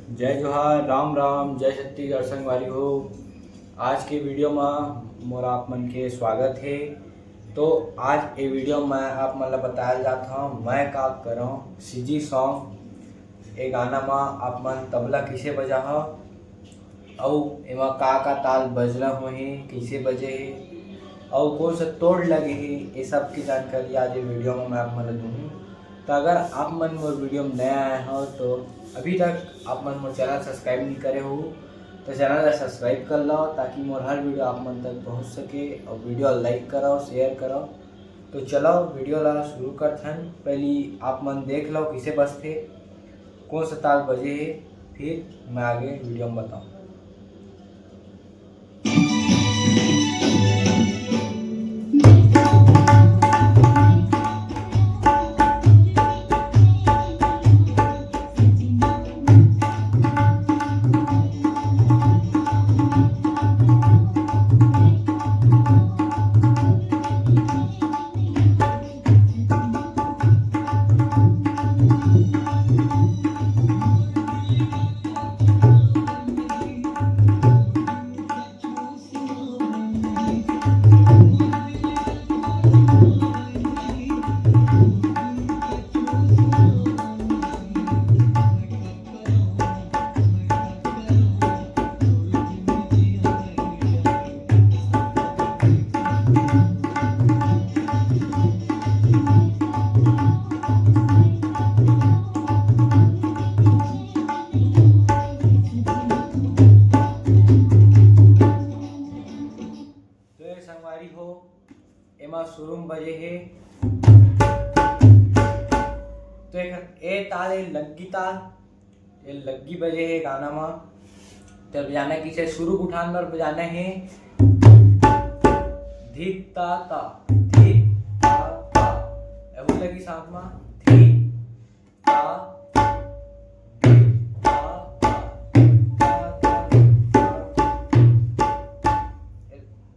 जय जोहार, राम राम, जय छत्तीसगढ़ संगवारी हो। आज के वीडियो में मोर आप मन के स्वागत है। तो आज ये वीडियो में आप मन ला बताया जाता हूँ मैं का करूँ सीजी सॉन्ग। ये गाना में आप मन तबला किसे बजा हो और एमा का ताल बजना होही, कैसे बजे है और कौन सा तोड़ लगे है, ये सब की जानकारी आज ये वीडियो में मैं आप मन ला दूँगी। तो अगर आप मन मोर वीडियो में नया आए हो तो अभी तक आप मन मोर चैनल सब्सक्राइब नहीं करे हो तो चैनल सब्सक्राइब कर लो ताकि मोर हर वीडियो आप मन तक पहुंच सके और वीडियो लाइक करो, शेयर करो। तो चलो वीडियो ला शुरू करथन। पहली आप मन देख लो किसे बजते, कौन सा ताल बजे है, फिर मैं आगे वीडियो में बताऊँ। संगवारी हो एमा शुरू में बजे है तो एक ए ताल ए लग्गी ताल, ये लग्गी बजे है गाना में। तो बजाना किसे शुरू उठान पर बजाना है धी ता ता, धी ता ता, ऐसे लगी साथ में धी ता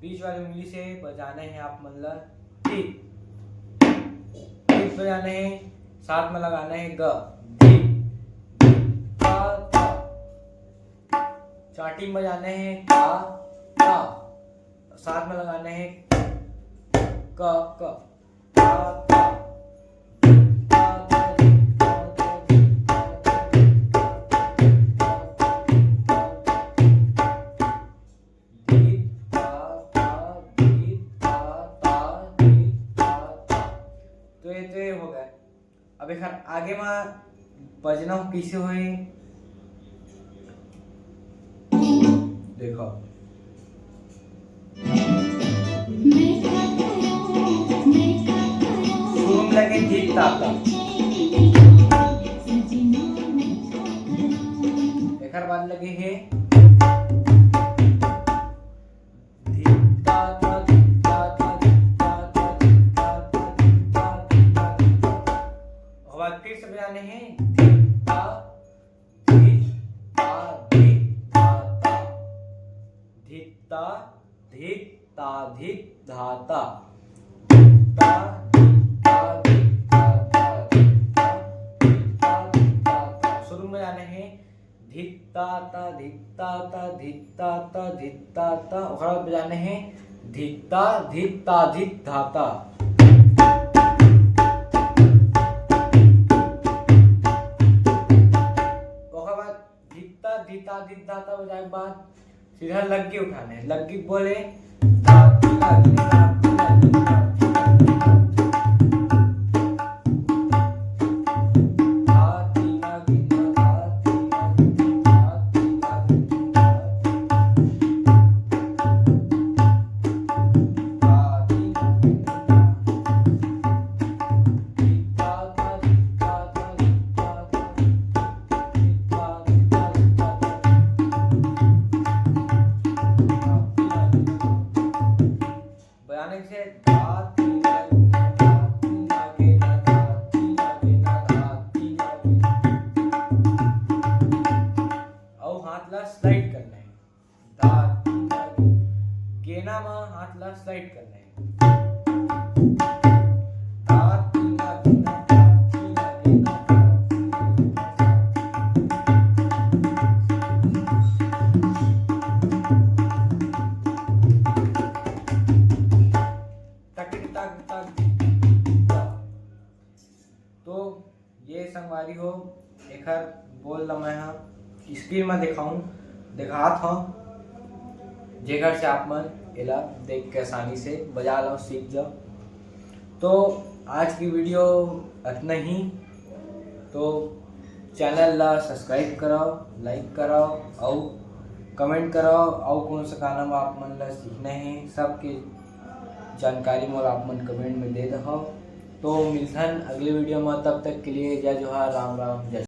बीच वाली उंगली से बजाना है आप मतलब ठीक बजाना है, साथ में लगाना है ग धी ता ता, चाटी बजाना है ता ता, साथ में लगाना है क क ता ता। तो ये हो गया। अब एक आगे में बजना कैसे हुए देखो। शुरू में लगे ठीक ताता, एक बाद लगे है फिर से बजाने हैं ता धी ता धी ता ता, धी ता धी ता धी धा ता, ता ता धी ता ता ता। शुरू में जाने हैं धी ता ता धी ता ता धी ता ता धी ता ता, और बजाने हैं धी ता धी ता धी धा ता। धीता धीता बजाए के बाद सीधा लग्गी उठाने, लग्गी बोले स्लाइड करना है, गेना में हाथ ला स्लाइड करना है। ये संगवारी हो एकर बोल ला मैं हाँ स्क्रीन में दिखात हूँ, जेकर से आप मन एला देख के आसानी से बजा लो सीख जाओ। तो आज की वीडियो इतना ही। तो चैनल ला सब्सक्राइब करो, लाइक करो और कमेंट करो और कौन सा गाना में आप मन ला सीखना है सबके जानकारी मोला आप मन कमेंट में दे दो। तो मिलथन अगले वीडियो में, तब तक के लिए जय जोहार, राम राम, जय।